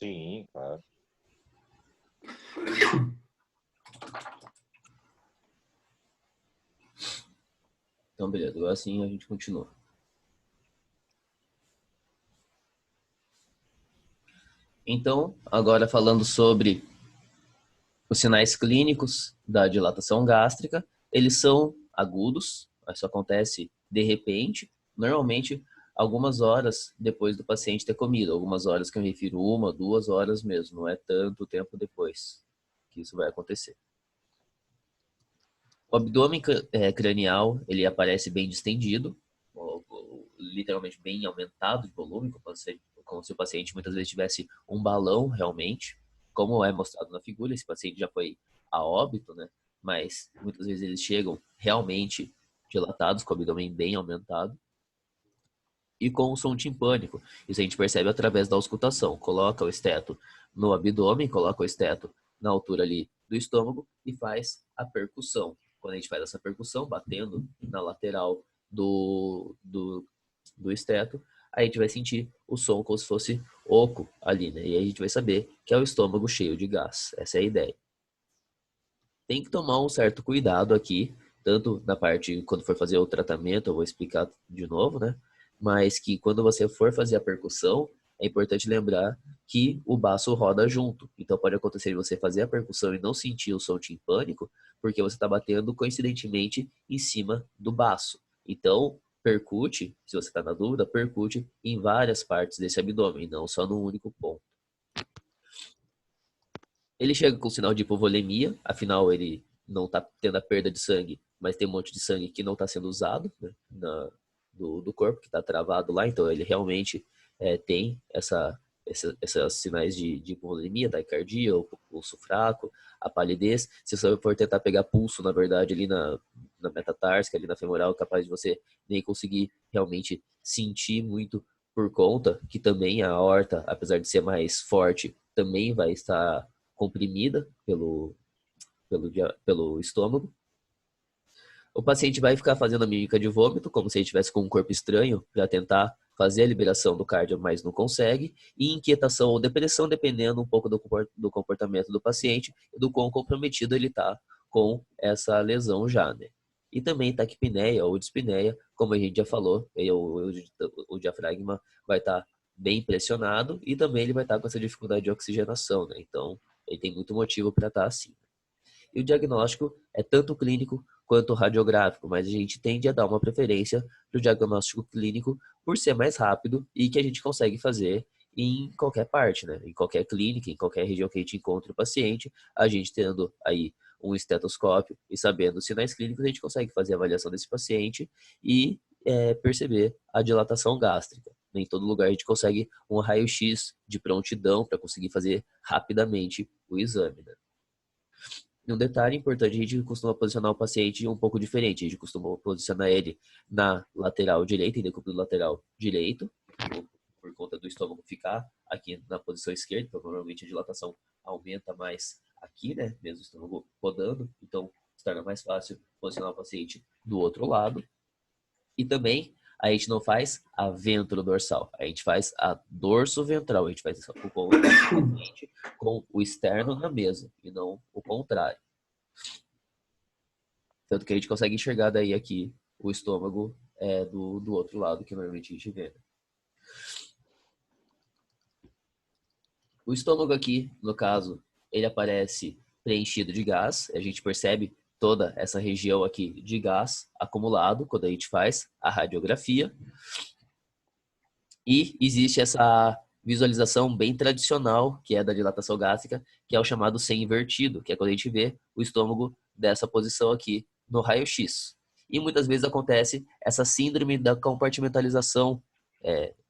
Sim, claro. Então, beleza. Agora sim a gente continua. Então, agora falando sobre os sinais clínicos da dilatação gástrica, eles são agudos, isso acontece de repente, normalmente algumas horas depois do paciente ter comido, algumas horas que eu me refiro 1, 2 horas mesmo, não é tanto tempo depois que isso vai acontecer. O abdômen cranial, ele aparece bem distendido, literalmente bem aumentado de volume, como se o paciente muitas vezes tivesse um balão realmente, como é mostrado na figura. Esse paciente já foi a óbito, né? Mas muitas vezes eles chegam realmente dilatados, com o abdômen bem aumentado. E com o som timpânico. Isso a gente percebe através da auscultação. Coloca o esteto no abdômen, coloca o esteto na altura ali do estômago e faz a percussão. Quando a gente faz essa percussão, batendo na lateral do esteto, a gente vai sentir o som como se fosse oco ali, né? E aí a gente vai saber que é o estômago cheio de gás. Essa é a ideia. Tem que tomar um certo cuidado aqui, tanto na parte, quando for fazer o tratamento, eu vou explicar de novo, né? Mas que quando você for fazer a percussão, é importante lembrar que o baço roda junto. Então pode acontecer de você fazer a percussão e não sentir o som timpânico, porque você está batendo coincidentemente em cima do baço. Então, percute, se você está na dúvida, percute em várias partes desse abdômen, não só num único ponto. Ele chega com sinal de hipovolemia, afinal ele não está tendo a perda de sangue, mas tem um monte de sangue que não está sendo usado, né, do corpo, que está travado lá, então ele realmente tem esses sinais de hipovolemia, taquicardia, o pulso fraco, a palidez. Se você for tentar pegar pulso, na verdade, ali na metatarsica, ali na femoral, é capaz de você nem conseguir realmente sentir muito, por conta que também a aorta, apesar de ser mais forte, também vai estar comprimida pelo estômago. O paciente vai ficar fazendo a mímica de vômito, como se ele estivesse com um corpo estranho, para tentar fazer a liberação do cardio, mas não consegue. E inquietação ou depressão, dependendo um pouco do comportamento do paciente e do quão comprometido ele está com essa lesão já, né? E também taquipneia ou dispneia, como a gente já falou, o diafragma vai estar bem pressionado e também ele vai estar com essa dificuldade de oxigenação, né? Então, ele tem muito motivo para estar assim. E o diagnóstico é tanto clínico quanto radiográfico, mas a gente tende a dar uma preferência para o diagnóstico clínico por ser mais rápido e que a gente consegue fazer em qualquer parte, né? Em qualquer clínica, em qualquer região que a gente encontre o paciente, a gente tendo aí um estetoscópio e sabendo os sinais clínicos, a gente consegue fazer a avaliação desse paciente e perceber a dilatação gástrica. Em todo lugar a gente consegue um raio-x de prontidão para conseguir fazer rapidamente o exame, né? E um detalhe importante, a gente costuma posicionar o paciente um pouco diferente. A gente costuma posicionar ele na lateral direita, em decúbito lateral direito, por conta do estômago ficar aqui na posição esquerda. Então, normalmente a dilatação aumenta mais aqui, né? Mesmo o estômago rodando. Então, se torna mais fácil posicionar o paciente do outro lado. E também a gente não faz a ventrodorsal, a gente faz a dorso-ventral, a gente faz com o externo na mesa e não o contrário. Tanto que a gente consegue enxergar daí aqui o estômago do outro lado, que normalmente a gente vê. O estômago aqui, no caso, ele aparece preenchido de gás, a gente percebe toda essa região aqui de gás acumulado quando a gente faz a radiografia. E existe essa visualização bem tradicional, que é da dilatação gástrica, que é o chamado sem invertido, que é quando a gente vê o estômago dessa posição aqui no raio-x. E muitas vezes acontece essa síndrome da compartimentalização,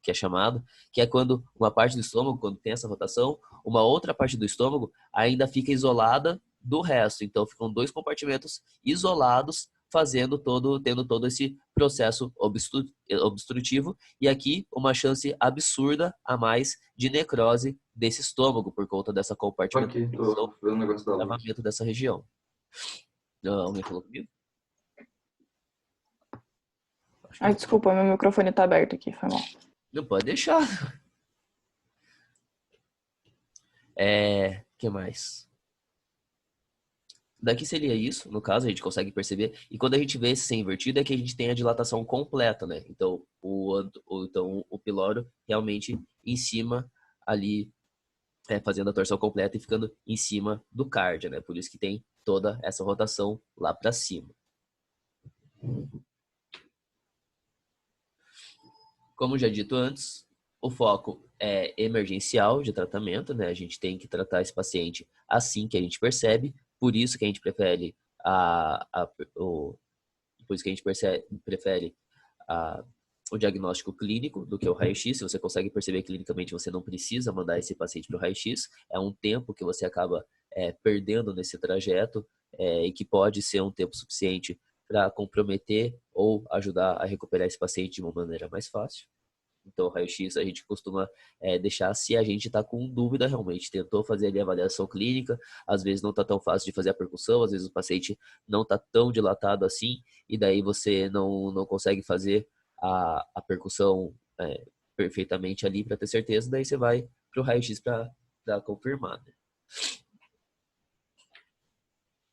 que é chamado, que é quando uma parte do estômago, quando tem essa rotação, uma outra parte do estômago ainda fica isolada do resto. Então ficam dois compartimentos isolados, tendo todo esse processo obstrutivo, e aqui uma chance absurda a mais de necrose desse estômago por conta dessa Aqui, compartimentalização, tô vendo o negócio da luz. travamento dessa região. Alguém falou comigo? Ai, desculpa, meu microfone tá aberto aqui, foi mal. Não pode deixar. Que mais? Daqui seria isso, no caso, a gente consegue perceber. E quando a gente vê esse ser invertido, é que a gente tem a dilatação completa, né? Então, o piloro realmente em cima ali, fazendo a torção completa e ficando em cima do cardia, né? Por isso que tem toda essa rotação lá para cima. Como já dito antes, o foco é emergencial de tratamento, né? A gente tem que tratar esse paciente assim que a gente percebe, por isso que a gente prefere por isso que a gente prefere o diagnóstico clínico do que o raio-x. Se você consegue perceber clinicamente, você não precisa mandar esse paciente para o raio-x. É um tempo que você acaba perdendo nesse trajeto e que pode ser um tempo suficiente para comprometer ou ajudar a recuperar esse paciente de uma maneira mais fácil. Então, o raio-x a gente costuma deixar se a gente está com dúvida realmente. Tentou fazer ali a avaliação clínica, às vezes não está tão fácil de fazer a percussão, às vezes o paciente não está tão dilatado assim, e daí você não consegue fazer a percussão perfeitamente ali para ter certeza, daí você vai para o raio-x para confirmar. Né?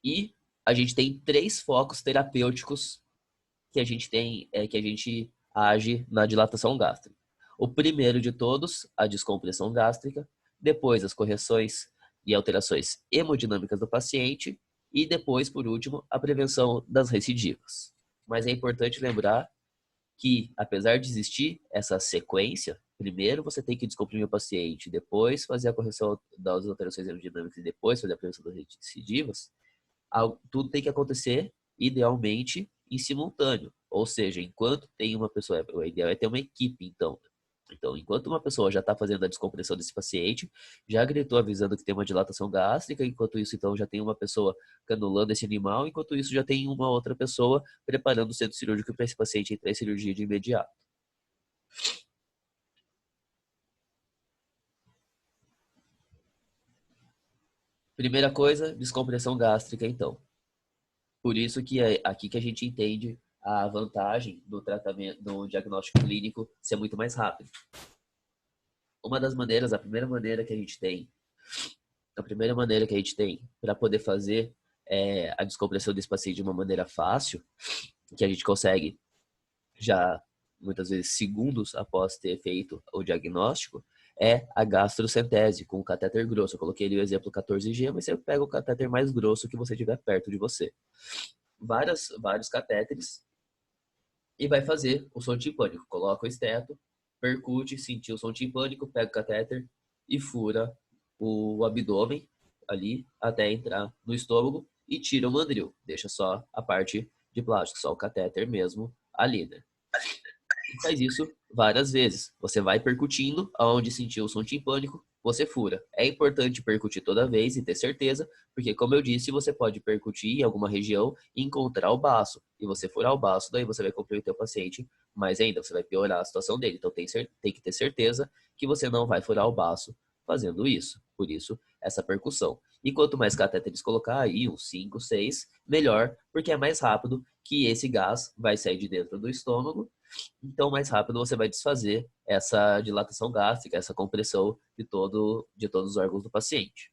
E a gente tem 3 focos terapêuticos que a gente tem, que a gente age na dilatação gástrica. O primeiro de todos, a descompressão gástrica, depois as correções e alterações hemodinâmicas do paciente e depois, por último, a prevenção das recidivas. Mas é importante lembrar que, apesar de existir essa sequência, primeiro você tem que descomprimir o paciente, depois fazer a correção das alterações hemodinâmicas e depois fazer a prevenção das recidivas, tudo tem que acontecer, idealmente, em simultâneo. Ou seja, enquanto tem uma pessoa, o ideal é ter uma equipe, então. Então, enquanto uma pessoa já está fazendo a descompressão desse paciente, já gritou avisando que tem uma dilatação gástrica, enquanto isso, então, já tem uma pessoa canulando esse animal, enquanto isso, já tem uma outra pessoa preparando o centro cirúrgico para esse paciente entrar em cirurgia de imediato. Primeira coisa, descompressão gástrica, então. Por isso que é aqui que a gente entende a vantagem do tratamento, do diagnóstico clínico ser muito mais rápido. A primeira maneira que a gente tem para poder fazer a descompressão desse paciente de uma maneira fácil, que a gente consegue já muitas vezes segundos após ter feito o diagnóstico, é a gastrocentese com o catéter grosso. Eu coloquei ali o exemplo 14G, mas você pega o catéter mais grosso que você tiver perto de você. Vários catéteres e vai fazer o som timpânico. Coloca o esteto, percute, sentiu o som timpânico, pega o catéter e fura o abdômen ali até entrar no estômago e tira o mandril. Deixa só a parte de plástico, só o catéter mesmo ali, né? E faz isso várias vezes. Você vai percutindo aonde sentiu o som timpânico, você fura. É importante percutir toda vez e ter certeza, porque como eu disse, você pode percutir em alguma região e encontrar o baço. E você furar o baço, daí você vai comprometer o paciente, mas ainda você vai piorar a situação dele. Então tem que ter certeza que você não vai furar o baço fazendo isso. Por isso, essa percussão. E quanto mais catéteres colocar aí, uns 5, 6, melhor, porque é mais rápido que esse gás vai sair de dentro do estômago. Então, mais rápido você vai desfazer essa dilatação gástrica, essa compressão de todos os órgãos do paciente.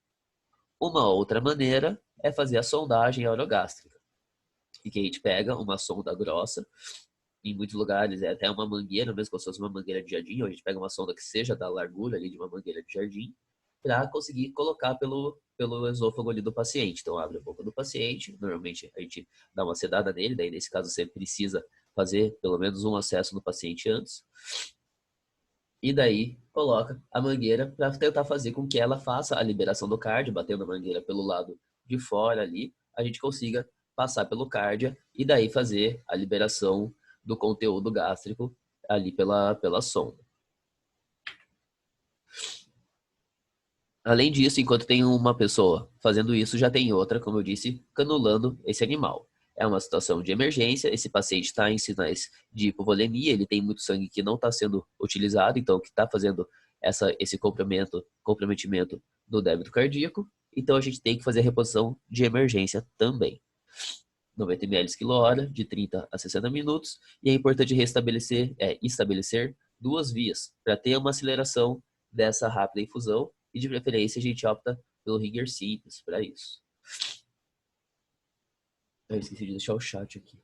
Uma outra maneira é fazer a sondagem orogástrica, em que a gente pega uma sonda grossa, em muitos lugares é até uma mangueira, mesmo como se fosse uma mangueira de jardim, ou a gente pega uma sonda que seja da largura ali de uma mangueira de jardim, para conseguir colocar pelo esôfago ali do paciente. Então, abre a boca do paciente, normalmente a gente dá uma sedada nele, daí nesse caso você precisa fazer pelo menos um acesso no paciente antes. E daí coloca a mangueira para tentar fazer com que ela faça a liberação do cardio, batendo a mangueira pelo lado de fora ali, a gente consiga passar pelo cardia e daí fazer a liberação do conteúdo gástrico ali pela sonda. Além disso, enquanto tem uma pessoa fazendo isso, já tem outra, como eu disse, canulando esse animal. É uma situação de emergência, esse paciente está em sinais de hipovolemia, ele tem muito sangue que não está sendo utilizado, então que está fazendo esse comprometimento do débito cardíaco, então a gente tem que fazer a reposição de emergência também. 90 ml quilo-hora, de 30 a 60 minutos, e é importante estabelecer 2 vias, para ter uma aceleração dessa rápida infusão e de preferência a gente opta pelo rigor simples para isso. Eu esqueci de deixar o chat aqui.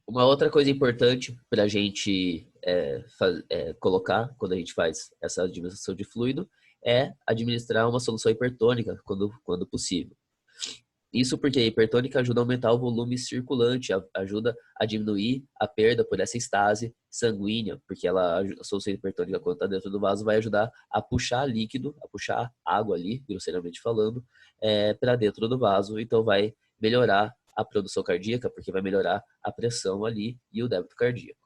Uma outra coisa importante para a gente colocar quando a gente faz essa administração de fluido é administrar uma solução hipertônica quando possível. Isso porque a hipertônica ajuda a aumentar o volume circulante, ajuda a diminuir a perda por essa estase sanguínea, porque a solução hipertônica, quando está dentro do vaso, vai ajudar a puxar líquido, a puxar água ali, grosseiramente falando, para dentro do vaso. Então vai melhorar a produção cardíaca, porque vai melhorar a pressão ali e o débito cardíaco.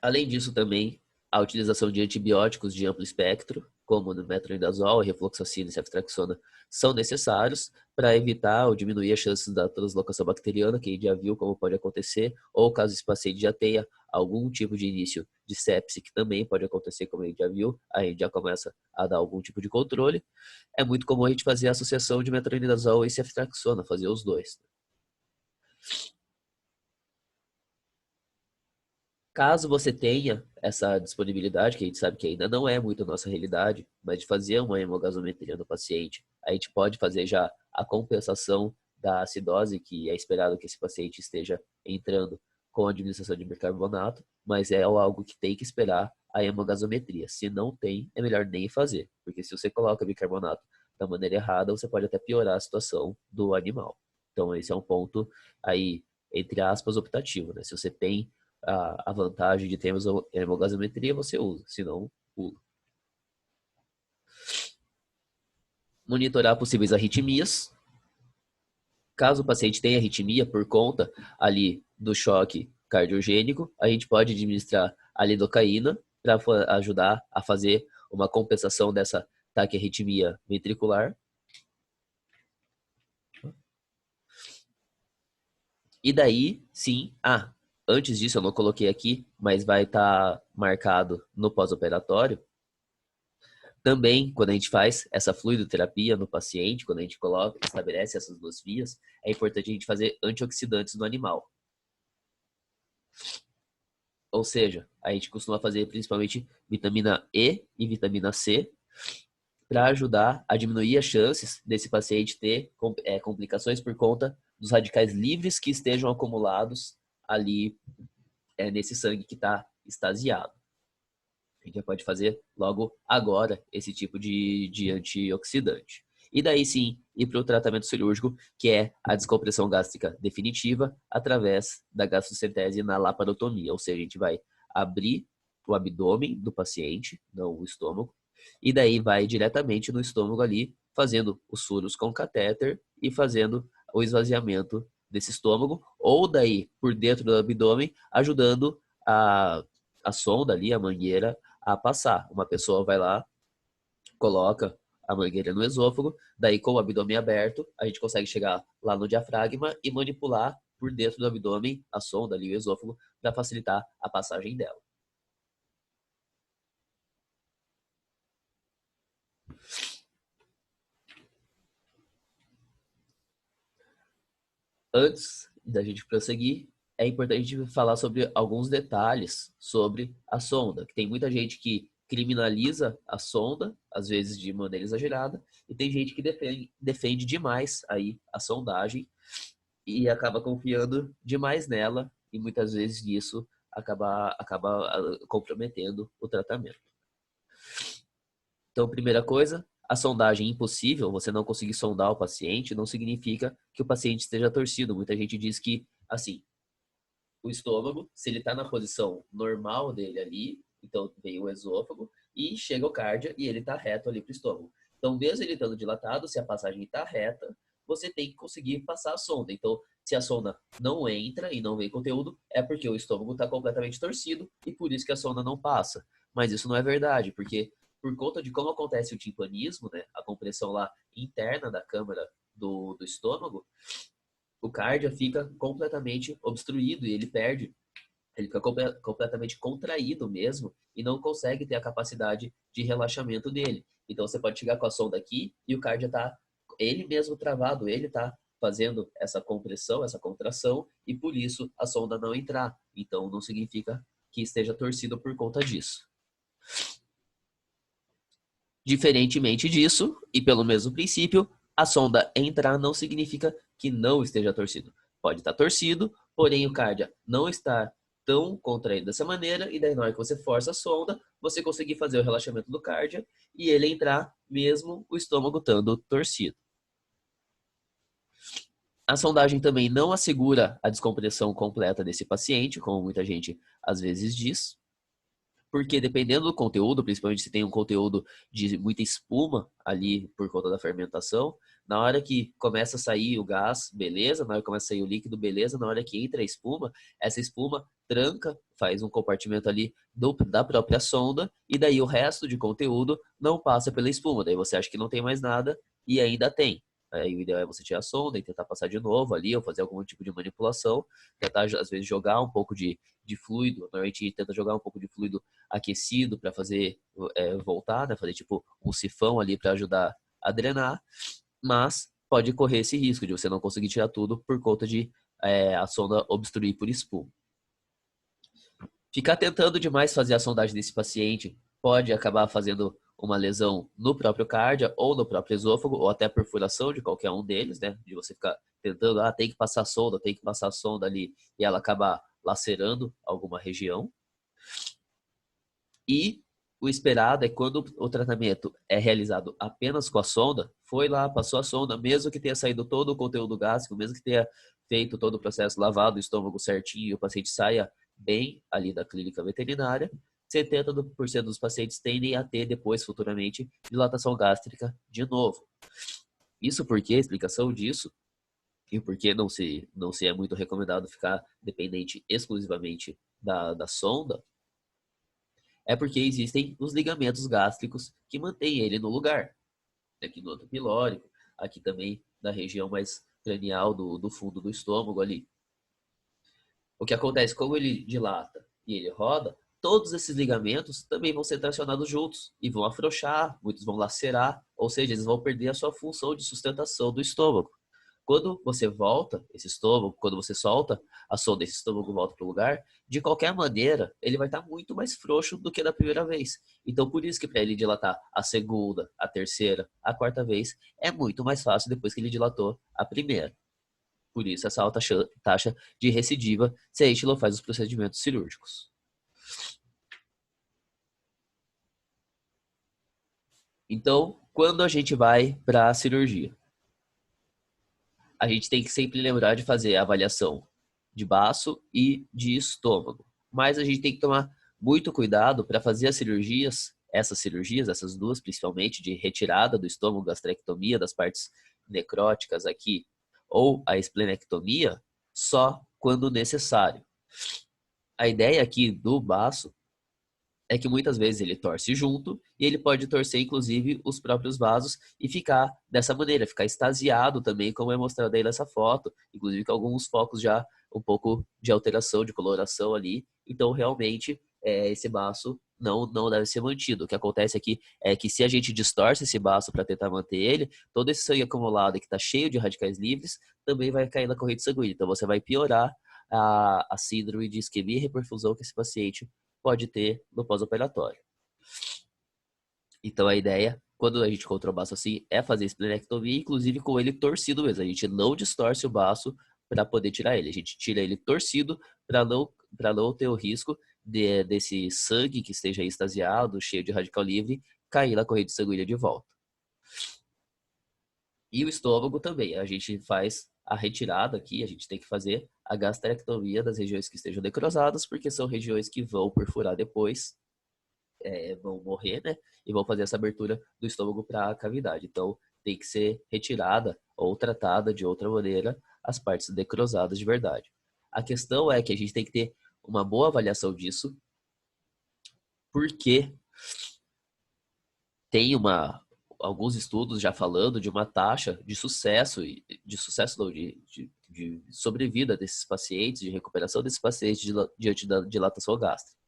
Além disso também, a utilização de antibióticos de amplo espectro, como o metronidazol, a refloxacina e ceftriaxona, são necessários para evitar ou diminuir as chances da translocação bacteriana, que a gente já viu como pode acontecer, ou caso esse paciente já tenha algum tipo de início de sepse, que também pode acontecer, como a gente já viu, a gente já começa a dar algum tipo de controle. É muito comum a gente fazer a associação de metronidazol e ceftriaxona, fazer os dois. Caso você tenha essa disponibilidade, que a gente sabe que ainda não é muito a nossa realidade, mas de fazer uma hemogasometria no paciente, a gente pode fazer já a compensação da acidose, que é esperado que esse paciente esteja entrando com a administração de bicarbonato, mas é algo que tem que esperar a hemogasometria. Se não tem, é melhor nem fazer, porque se você coloca bicarbonato da maneira errada, você pode até piorar a situação do animal. Então esse é um ponto aí, entre aspas, optativo, né? Se você tem a vantagem de termos hemogasometria, você usa, senão pula. Monitorar possíveis arritmias. Caso o paciente tenha arritmia por conta ali do choque cardiogênico, a gente pode administrar a lidocaína para ajudar a fazer uma compensação dessa taquiarritmia ventricular. E daí, sim, antes disso eu não coloquei aqui, mas vai estar marcado no pós-operatório. Também, quando a gente faz essa fluidoterapia no paciente, quando a gente estabelece essas duas vias, é importante a gente fazer antioxidantes no animal. Ou seja, a gente costuma fazer principalmente vitamina E e vitamina C para ajudar a diminuir as chances desse paciente ter complicações por conta dos radicais livres que estejam acumulados ali nesse sangue que está extasiado. A gente já pode fazer logo agora esse tipo de antioxidante. E daí sim, ir para o tratamento cirúrgico, que é a descompressão gástrica definitiva através da gastrocentese na laparotomia. Ou seja, a gente vai abrir o abdômen do paciente, não o estômago, e daí vai diretamente no estômago ali, fazendo os furos com catéter e fazendo o esvaziamento desse estômago, ou daí por dentro do abdômen, ajudando a sonda ali, a mangueira, a passar. Uma pessoa vai lá, coloca a mangueira no esôfago, daí com o abdômen aberto, a gente consegue chegar lá no diafragma e manipular por dentro do abdômen a sonda ali, o esôfago, para facilitar a passagem dela. Antes da gente prosseguir, é importante falar sobre alguns detalhes sobre a sonda, que tem muita gente que criminaliza a sonda, às vezes de maneira exagerada, e tem gente que defende demais aí a sondagem e acaba confiando demais nela, e muitas vezes isso acaba comprometendo o tratamento. Então, primeira coisa, a sondagem é impossível, você não conseguir sondar o paciente, não significa que o paciente esteja torcido. Muita gente diz que, assim, o estômago, se ele está na posição normal dele ali, então vem o esôfago e chega o cardia e ele está reto ali para o estômago. Então, mesmo ele estando dilatado, se a passagem está reta, você tem que conseguir passar a sonda. Então, se a sonda não entra e não vem conteúdo, é porque o estômago está completamente torcido e por isso que a sonda não passa. Mas isso não é verdade, porque por conta de como acontece o timpanismo, né, a compressão lá interna da câmara do estômago, o cardia fica completamente obstruído e ele perde Ele fica completamente contraído mesmo e não consegue ter a capacidade de relaxamento dele. Então você pode chegar com a sonda aqui e o cardia tá ele mesmo travado, ele tá fazendo essa compressão, essa contração e por isso a sonda não entrar. Então não significa que esteja torcido por conta disso. Diferentemente disso, e pelo mesmo princípio, a sonda entrar não significa que não esteja torcido. Pode estar torcido, porém o cardia não está tão contraído dessa maneira, e daí na hora que você força a sonda, você conseguir fazer o relaxamento do cardia e ele entrar mesmo o estômago estando torcido. A sondagem também não assegura a descompressão completa desse paciente, como muita gente às vezes diz, porque dependendo do conteúdo, principalmente se tem um conteúdo de muita espuma ali por conta da fermentação, na hora que começa a sair o gás, beleza, na hora que começa a sair o líquido, beleza, na hora que entra a espuma, essa espuma tranca, faz um compartimento ali da própria sonda, e daí o resto de conteúdo não passa pela espuma, daí você acha que não tem mais nada e ainda tem. Aí o ideal é você tirar a sonda e tentar passar de novo ali, ou fazer algum tipo de manipulação, tentar às vezes jogar um pouco de fluido, normalmente a gente tenta jogar um pouco de fluido aquecido para fazer voltar, né? Fazer tipo um sifão ali para ajudar a drenar, mas pode correr esse risco de você não conseguir tirar tudo por conta de a sonda obstruir por espuma. Ficar tentando demais fazer a sondagem desse paciente pode acabar fazendo uma lesão no próprio cardia ou no próprio esôfago, ou até perfuração de qualquer um deles, né? De você ficar tentando, tem que passar a sonda ali, e ela acabar lacerando alguma região. E o esperado é quando o tratamento é realizado apenas com a sonda, foi lá, passou a sonda, mesmo que tenha saído todo o conteúdo gástrico, mesmo que tenha feito todo o processo lavado o estômago certinho e o paciente saia bem ali da clínica veterinária, 70% dos pacientes tendem a ter depois, futuramente, dilatação gástrica de novo. Isso porque, a explicação disso, e porque não se é muito recomendado ficar dependente exclusivamente da sonda, é porque existem os ligamentos gástricos que mantêm ele no lugar. Aqui no outro pilórico, aqui também na região mais cranial do fundo do estômago ali. O que acontece, como ele dilata e ele roda, todos esses ligamentos também vão ser tracionados juntos e vão afrouxar, muitos vão lacerar, ou seja, eles vão perder a sua função de sustentação do estômago. Quando você volta esse estômago, quando você solta a sonda, esse estômago volta para o lugar, de qualquer maneira, ele vai estar muito mais frouxo do que da primeira vez. Então, por isso que para ele dilatar a segunda, a terceira, a quarta vez, é muito mais fácil depois que ele dilatou a primeira. Por isso, essa alta taxa de recidiva se a gente não faz os procedimentos cirúrgicos. Então, quando a gente vai para a cirurgia? A gente tem que sempre lembrar de fazer a avaliação de baço e de estômago. Mas a gente tem que tomar muito cuidado para fazer essas cirurgias, essas duas principalmente, de retirada do estômago, gastrectomia das partes necróticas aqui, ou a esplenectomia, só quando necessário. A ideia aqui do baço é que muitas vezes ele torce junto e ele pode torcer inclusive os próprios vasos e ficar dessa maneira, ficar extasiado também, como é mostrado aí nessa foto, inclusive com alguns focos já um pouco de alteração, de coloração ali. Então realmente esse baço não deve ser mantido. O que acontece aqui é que se a gente distorce esse baço para tentar manter ele, todo esse sangue acumulado que está cheio de radicais livres também vai cair na corrente sanguínea. Então você vai piorar a síndrome de isquemia e reperfusão que esse paciente pode ter no pós-operatório. Então a ideia, quando a gente encontra o baço assim, é fazer esplenectomia, inclusive com ele torcido mesmo. A gente não distorce o baço para poder tirar ele. A gente tira ele torcido para não ter o risco desse sangue que esteja extasiado, cheio de radical livre, cair na corrente sanguínea de volta. E o estômago também. A gente faz a retirada aqui, a gente tem que fazer a gastrectomia das regiões que estejam necrosadas, porque são regiões que vão perfurar depois, vão morrer, né? E vão fazer essa abertura do estômago para a cavidade. Então, tem que ser retirada ou tratada de outra maneira as partes necrosadas de verdade. A questão é que a gente tem que ter uma boa avaliação disso, porque tem alguns estudos já falando de uma taxa de sucesso, de de sobrevida desses pacientes, de recuperação desses pacientes diante da dilatação gástrica.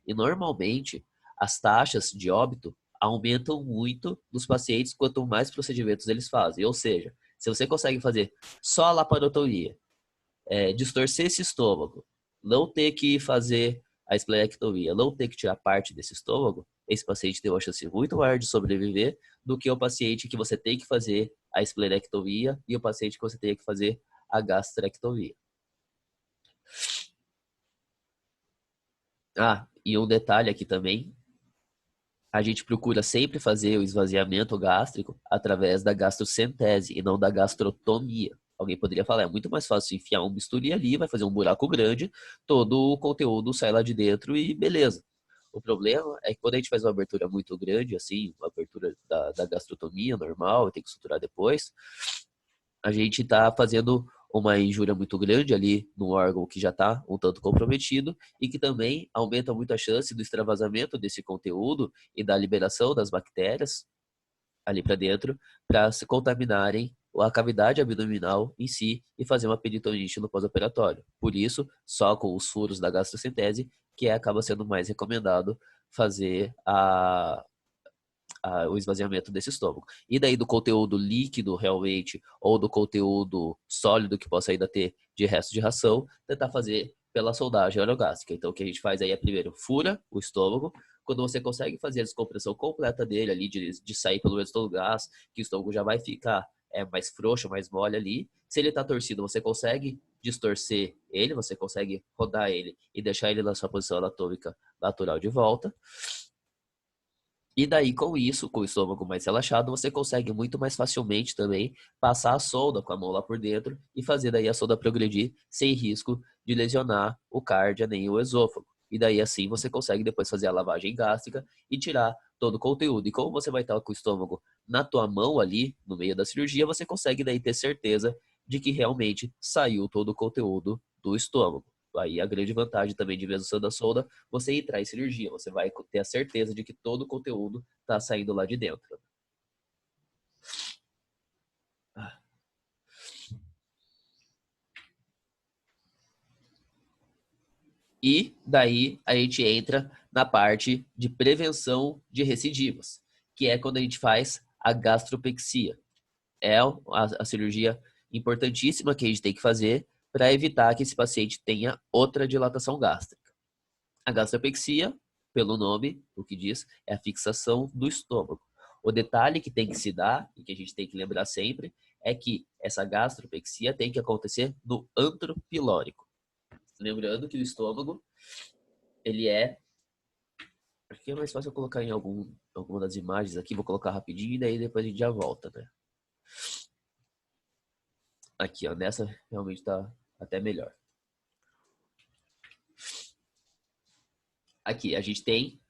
E normalmente as taxas de óbito aumentam muito nos pacientes quanto mais procedimentos eles fazem. Ou seja, se você consegue fazer só a laparotomia, distorcer esse estômago, não ter que fazer a esplenectomia, não ter que tirar parte desse estômago, esse paciente tem uma chance muito maior de sobreviver do que o paciente que você tem que fazer a esplenectomia e o paciente que você tem que fazer a gastrectomia. E um detalhe aqui também, a gente procura sempre fazer o esvaziamento gástrico através da gastrocentese e não da gastrotomia. Alguém poderia falar, é muito mais fácil enfiar um bisturi ali, vai fazer um buraco grande, todo o conteúdo sai lá de dentro e beleza. O problema é que quando a gente faz uma abertura muito grande, assim, uma abertura da gastrotomia normal, tem que suturar depois, a gente está fazendo uma injúria muito grande ali no órgão que já está um tanto comprometido e que também aumenta muito a chance do extravasamento desse conteúdo e da liberação das bactérias ali para dentro para se contaminarem a cavidade abdominal em si e fazer uma peritonite no pós-operatório. Por isso, só com os furos da gastrocentese que acaba sendo mais recomendado fazer o esvaziamento desse estômago. E daí do conteúdo líquido realmente, ou do conteúdo sólido que possa ainda ter de resto de ração, tentar fazer pela sondagem orogástrica. Então o que a gente faz aí é primeiro fura o estômago, quando você consegue fazer a descompressão completa dele ali, de sair pelo menos todo o gás, que o estômago já vai ficar mais frouxo, mais mole ali. Se ele está torcido, você consegue distorcer ele, você consegue rodar ele e deixar ele na sua posição anatômica natural de volta. E daí, com isso, com o estômago mais relaxado, você consegue muito mais facilmente também passar a sonda com a mão lá por dentro e fazer daí a sonda progredir sem risco de lesionar o cárdia nem o esôfago. E daí, assim, você consegue depois fazer a lavagem gástrica e tirar todo o conteúdo. E como você vai estar com o estômago na tua mão ali, no meio da cirurgia, você consegue daí ter certeza de que realmente saiu todo o conteúdo do estômago. Aí a grande vantagem também de vez usando a sonda, você entrar em cirurgia, você vai ter a certeza de que todo o conteúdo está saindo lá de dentro. E daí a gente entra na parte de prevenção de recidivas, que é quando a gente faz a gastropexia. É a cirurgia importantíssima que a gente tem que fazer para evitar que esse paciente tenha outra dilatação gástrica. A gastropexia, pelo nome, o que diz, é a fixação do estômago. O detalhe que tem que se dar, e que a gente tem que lembrar sempre, é que essa gastropexia tem que acontecer no antro pilórico. Lembrando que o estômago, ele acho que é mais fácil eu colocar em alguma das imagens aqui, vou colocar rapidinho e daí depois a gente já volta, né? Aqui, ó, nessa realmente tá até melhor. Aqui, a gente tem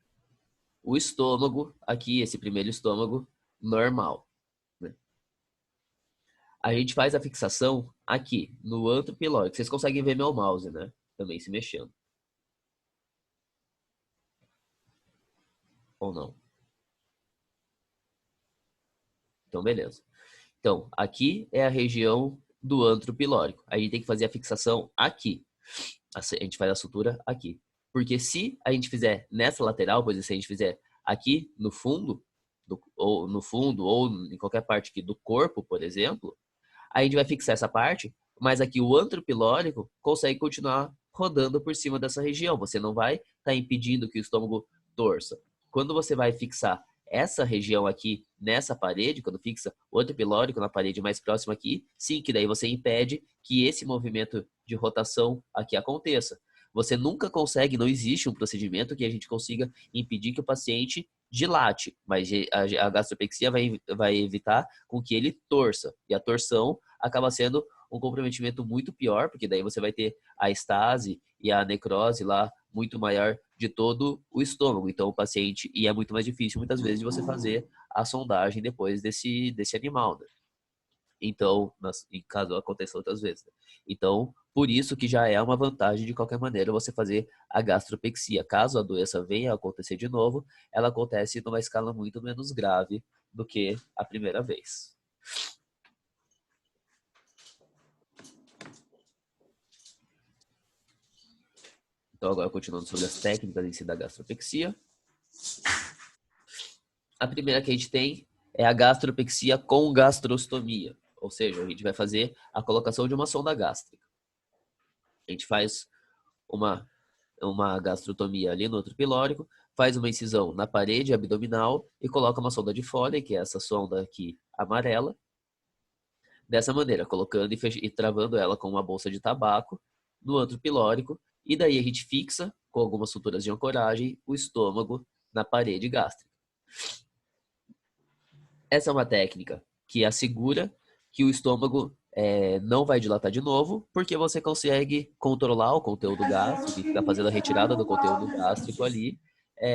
o estômago, aqui, esse primeiro estômago normal. Né? A gente faz a fixação aqui, no antro pilórico. Vocês conseguem ver meu mouse, né? Também se mexendo. Ou não? Então, beleza. Então, aqui é a região do antro pilórico. A gente tem que fazer a fixação aqui. A gente faz a sutura aqui. Porque se a gente fizer nessa lateral, pois se a gente fizer aqui no fundo, ou em qualquer parte aqui do corpo, por exemplo, a gente vai fixar essa parte, mas aqui o antro pilórico consegue continuar rodando por cima dessa região. Você não vai estar impedindo que o estômago torça. Quando você vai fixar essa região aqui nessa parede, quando fixa o antro pilórico na parede mais próxima aqui, sim, que daí você impede que esse movimento de rotação aqui aconteça. Você nunca consegue, não existe um procedimento que a gente consiga impedir que o paciente dilate, mas a gastropexia vai evitar com que ele torça. E a torção acaba sendo um comprometimento muito pior, porque daí você vai ter a estase e a necrose lá muito maior de todo o estômago. Então o paciente, e é muito mais difícil muitas vezes de você fazer a sondagem depois desse animal, né? Então, em caso aconteça outras vezes. Né? Então, por isso que já é uma vantagem de qualquer maneira você fazer a gastropexia. Caso a doença venha a acontecer de novo, ela acontece numa escala muito menos grave do que a primeira vez. Então, agora continuando sobre as técnicas em si da gastropexia. A primeira que a gente tem é a gastropexia com gastrostomia. Ou seja, a gente vai fazer a colocação de uma sonda gástrica. A gente faz uma gastrotomia ali no outro pilórico, faz uma incisão na parede abdominal e coloca uma sonda de Foley, que é essa sonda aqui amarela. Dessa maneira, colocando e travando ela com uma bolsa de tabaco no outro pilórico. E daí a gente fixa, com algumas suturas de ancoragem, o estômago na parede gástrica. Essa é uma técnica que assegura que o estômago não vai dilatar de novo, porque você consegue controlar o conteúdo gástrico e ficar fazendo a retirada do conteúdo gástrico ali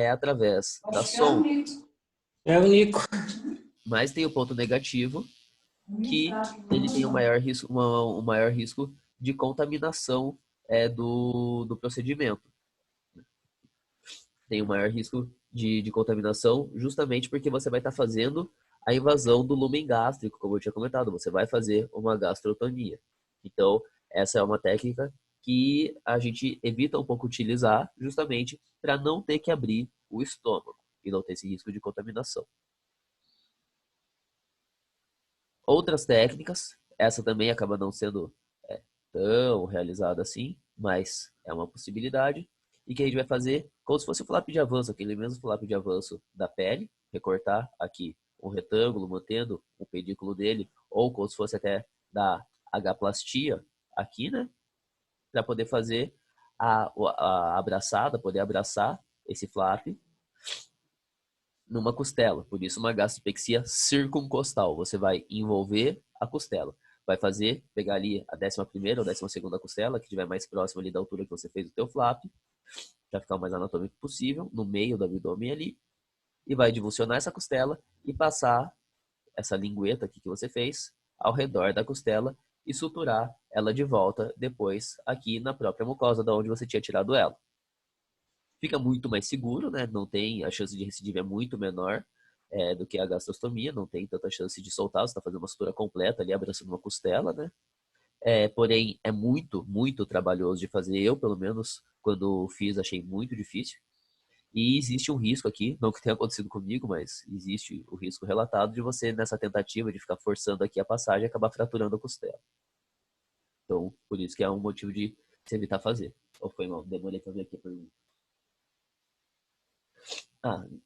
através da sonda. É o Nico. Mas tem o ponto negativo, que ele tem um maior risco de contaminação do procedimento. Tem um maior risco de contaminação justamente porque você vai estar fazendo a invasão do lúmen gástrico, como eu tinha comentado. Você vai fazer uma gastrotomia. Então, essa é uma técnica que a gente evita um pouco utilizar justamente para não ter que abrir o estômago e não ter esse risco de contaminação. Outras técnicas, essa também acaba não sendo tão realizada assim, mas é uma possibilidade. E que a gente vai fazer como se fosse o flap de avanço, aquele mesmo flap de avanço da pele, recortar aqui um retângulo, mantendo o pedículo dele, ou como se fosse até da agaplastia aqui, né? Para poder fazer a abraçada, poder abraçar esse flap numa costela. Por isso, uma gastropexia circuncostal. Você vai envolver a costela. Vai pegar ali a 11ª ou 12ª costela, que estiver mais próximo ali da altura que você fez o teu flap, para ficar o mais anatômico possível, no meio do abdômen ali, e vai divulsionar essa costela e passar essa lingueta aqui que você fez ao redor da costela e suturar ela de volta depois aqui na própria mucosa da onde você tinha tirado ela. Fica muito mais seguro, né? Não tem, a chance de recidiva é muito menor do que a gastrostomia, não tem tanta chance de soltar, você está fazendo uma sutura completa ali, abraçando uma costela, né? Porém, é muito, muito trabalhoso de fazer. Eu, pelo menos, quando fiz, achei muito difícil. E existe um risco aqui, não que tenha acontecido comigo, mas existe o risco relatado de você, nessa tentativa de ficar forçando aqui a passagem, acabar fraturando a costela. Então, por isso que é um motivo de se evitar fazer. Ou foi mal? Demorei para ver aqui a pergunta.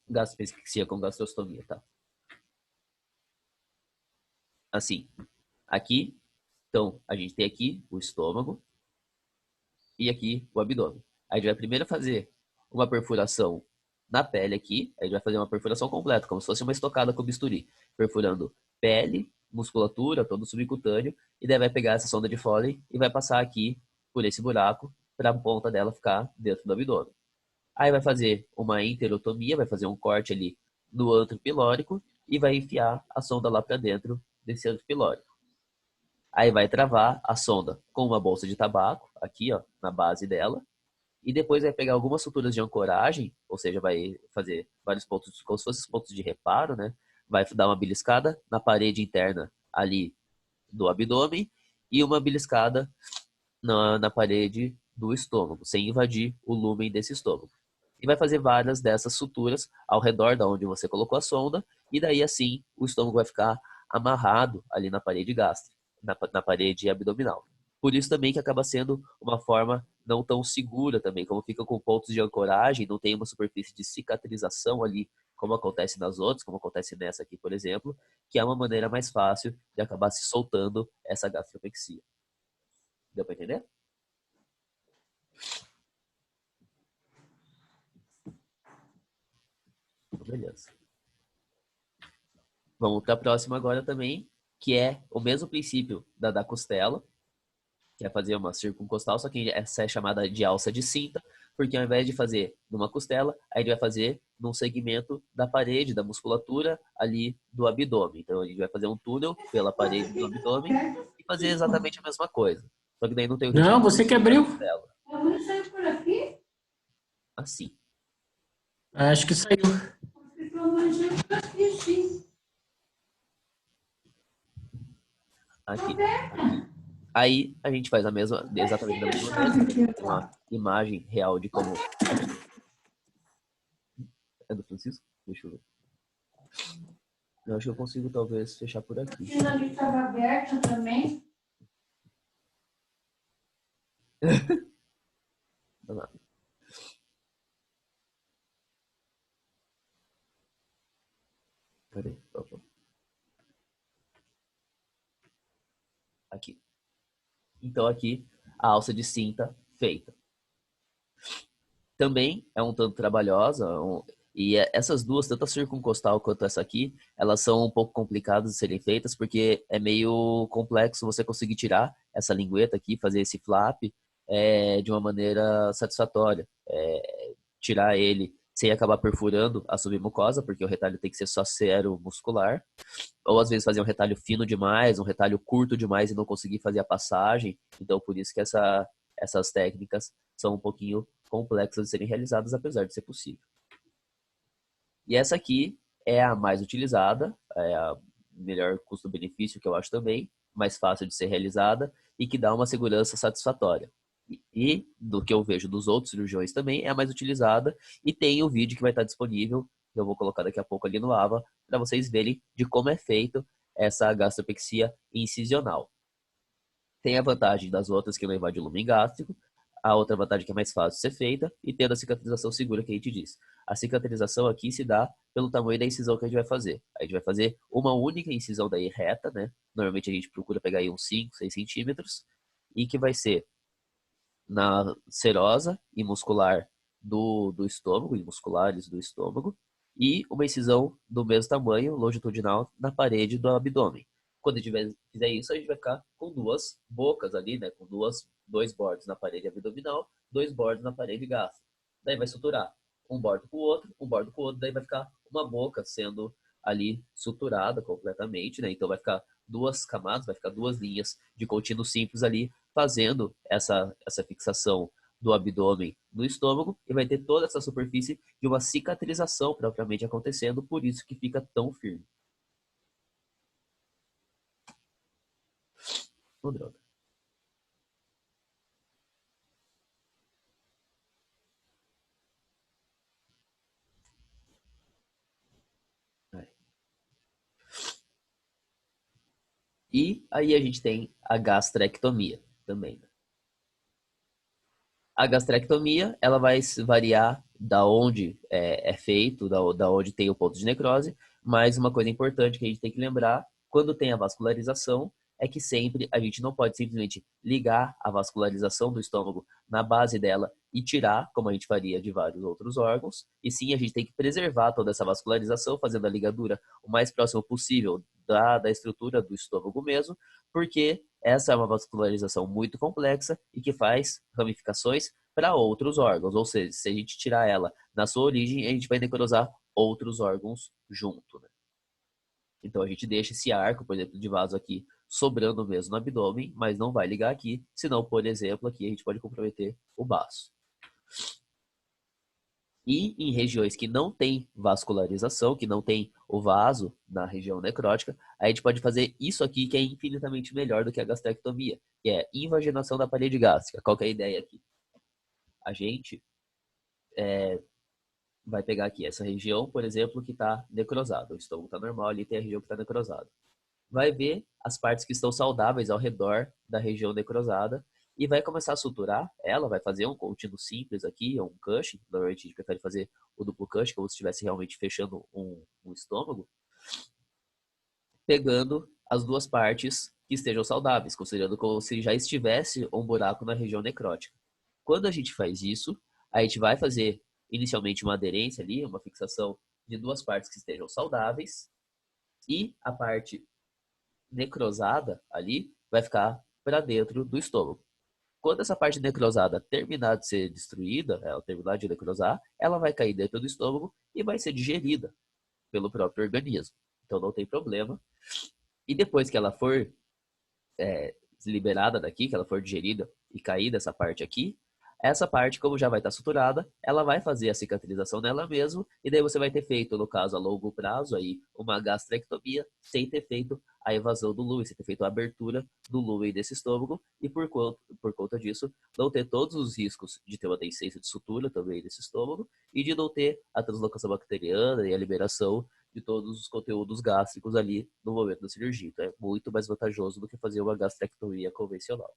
Gastropexia com gastrostomia, tá? Assim, aqui, então, a gente tem aqui o estômago e aqui o abdômen. A gente vai primeiro fazer uma perfuração na pele aqui, a gente vai fazer uma perfuração completa, como se fosse uma estocada com bisturi, perfurando pele, musculatura, todo o subcutâneo, e daí vai pegar essa sonda de Foley e vai passar aqui por esse buraco para a ponta dela ficar dentro do abdômen. Aí vai fazer uma enterotomia, vai fazer um corte ali no antro pilórico e vai enfiar a sonda lá para dentro desse antro pilórico. Aí vai travar a sonda com uma bolsa de tabaco, aqui ó, na base dela, e depois vai pegar algumas suturas de ancoragem, ou seja, vai fazer vários pontos, como se fossem pontos de reparo, né? Vai dar uma beliscada na parede interna ali do abdômen e uma beliscada na parede do estômago, sem invadir o lúmen desse estômago. E vai fazer várias dessas suturas ao redor da onde você colocou a sonda, e daí assim o estômago vai ficar amarrado ali na parede gástrica, na parede abdominal. Por isso também que acaba sendo uma forma não tão segura também, como fica com pontos de ancoragem, não tem uma superfície de cicatrização ali, como acontece nas outras, como acontece nessa aqui, por exemplo, que é uma maneira mais fácil de acabar se soltando essa gastropexia. Deu para entender? Beleza. Vamos para a próxima agora também, que é o mesmo princípio da costela, que é fazer uma circuncostal, só que essa é chamada de alça de cinta, porque ao invés de fazer numa costela, a gente vai fazer num segmento da parede, da musculatura ali do abdômen. Então a gente vai fazer um túnel pela parede do abdômen e fazer exatamente a mesma coisa. Só que daí não tem o risco Não, você que abriu. costela. Assim. Acho que saiu. Aqui. Aí a gente faz exatamente da mesma maneira, tem uma imagem real de como é do Francisco. Deixa eu ver. Eu acho que eu consigo talvez fechar por aqui. Aquilo ali estava aberto também. Vamos lá. Cadê? Opa. Aqui. Então aqui a alça de cinta feita. Também é um tanto trabalhosa, essas duas, tanto a circuncostal quanto essa aqui, elas são um pouco complicadas de serem feitas, porque é meio complexo você conseguir tirar essa lingueta aqui, fazer esse flap de uma maneira satisfatória. Tirar ele sem acabar perfurando a submucosa, porque o retalho tem que ser só muscular, ou às vezes fazer um retalho fino demais, um retalho curto demais e não conseguir fazer a passagem. Então, por isso que essas técnicas são um pouquinho complexas de serem realizadas, apesar de ser possível. E essa aqui é a mais utilizada, é a melhor custo-benefício que eu acho também, mais fácil de ser realizada e que dá uma segurança satisfatória. E do que eu vejo dos outros cirurgiões também, é a mais utilizada e tem o vídeo que vai estar disponível, que eu vou colocar daqui a pouco ali no AVA, para vocês verem de como é feito essa gastropexia incisional. Tem a vantagem das outras que não invade o lumen gástrico, a outra vantagem que é mais fácil de ser feita e tendo a cicatrização segura que a gente disse. A cicatrização aqui se dá pelo tamanho da incisão que a gente vai fazer. A gente vai fazer uma única incisão daí reta, né? Normalmente a gente procura pegar aí uns 5, 6 centímetros e que vai ser na serosa e muscular do estômago, e musculares do estômago, e uma incisão do mesmo tamanho, longitudinal, na parede do abdômen. Quando a gente fizer isso, a gente vai ficar com duas bocas ali, né? Com dois bordos na parede abdominal, dois bordos na parede gástrica. Daí vai suturar um bordo com o outro, um bordo com o outro, daí vai ficar uma boca sendo ali suturada completamente, né? Então vai ficar duas camadas, vai ficar duas linhas de contínuo simples ali, fazendo essa fixação do abdômen no estômago e vai ter toda essa superfície de uma cicatrização propriamente acontecendo, por isso que fica tão firme. Oh, droga. E aí a gente tem a gastrectomia também. A gastrectomia, ela vai variar da onde é feito, da onde tem o ponto de necrose, mas uma coisa importante que a gente tem que lembrar, quando tem a vascularização, é que sempre a gente não pode simplesmente ligar a vascularização do estômago na base dela e tirar, como a gente faria de vários outros órgãos, e sim a gente tem que preservar toda essa vascularização, fazendo a ligadura o mais próximo possível da estrutura do estômago mesmo, porque essa é uma vascularização muito complexa e que faz ramificações para outros órgãos. Ou seja, se a gente tirar ela na sua origem, a gente vai necrosar outros órgãos junto, né? Então a gente deixa esse arco, por exemplo, de vaso aqui sobrando mesmo no abdômen, mas não vai ligar aqui, senão, por exemplo, aqui a gente pode comprometer o baço. E em regiões que não tem vascularização, que não tem o vaso na região necrótica, a gente pode fazer isso aqui que é infinitamente melhor do que a gastrectomia, que é invaginação da parede gástrica. Qual que é a ideia aqui? A gente vai pegar aqui essa região, por exemplo, que está necrosada. O estômago está normal, ali tem a região que está necrosada. Vai ver as partes que estão saudáveis ao redor da região necrosada e vai começar a suturar ela, vai fazer um contínuo simples aqui, um cushing. Normalmente a gente prefere fazer o duplo cushing, como se estivesse realmente fechando um estômago, pegando as duas partes que estejam saudáveis, considerando como se já estivesse um buraco na região necrótica. Quando a gente faz isso, a gente vai fazer inicialmente uma aderência ali, uma fixação de duas partes que estejam saudáveis e a parte necrosada ali vai ficar para dentro do estômago. Quando essa parte necrosada terminar de ser destruída, ela terminar de necrosar, ela vai cair dentro do estômago e vai ser digerida pelo próprio organismo. Então não tem problema. E depois que ela for liberada daqui, que ela for digerida e cair dessa parte aqui, Essa parte, como já vai estar suturada, ela vai fazer a cicatrização nela mesmo, e daí você vai ter feito, no caso, a longo prazo, aí, uma gastrectomia, sem ter feito a evasão do lumen, sem ter feito a abertura do lumen desse estômago, e por conta disso, não ter todos os riscos de ter uma deiscência de sutura também desse estômago, e de não ter a translocação bacteriana e a liberação de todos os conteúdos gástricos ali no momento da cirurgia. Então é muito mais vantajoso do que fazer uma gastrectomia convencional.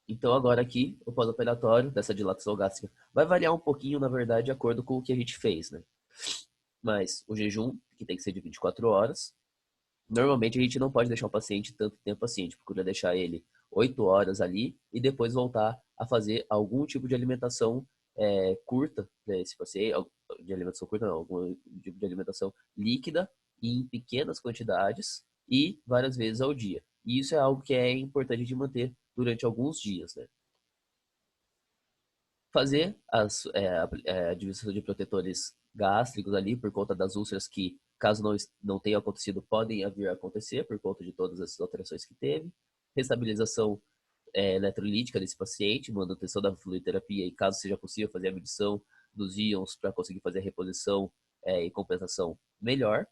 Então agora aqui, o pós-operatório dessa dilatação gástrica vai variar um pouquinho, na verdade, de acordo com o que a gente fez, né? Mas o jejum, que tem que ser de 24 horas, normalmente a gente não pode deixar o paciente tanto tempo assim, a gente procura deixar ele 8 horas ali e depois voltar a fazer algum tipo de alimentação curta, né, esse paciente, de alimentação curta não, algum tipo de alimentação líquida e em pequenas quantidades e várias vezes ao dia. E isso é algo que é importante de manter durante alguns dias, né? Fazer a administração de protetores gástricos ali por conta das úlceras que, caso não tenha acontecido, podem vir a acontecer por conta de todas essas alterações que teve. Restabilização eletrolítica desse paciente, manutenção da fluidoterapia e, caso seja possível, fazer a medição dos íons para conseguir fazer a reposição e compensação melhor.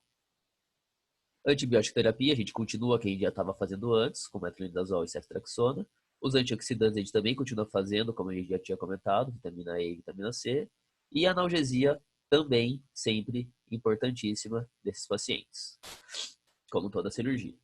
Antibiótico terapia, a gente continua que a gente já estava fazendo antes, com metronidazol e ceftriaxona. Os antioxidantes a gente também continua fazendo, como a gente já tinha comentado, vitamina E e vitamina C. E a analgesia também sempre importantíssima desses pacientes, como toda cirurgia.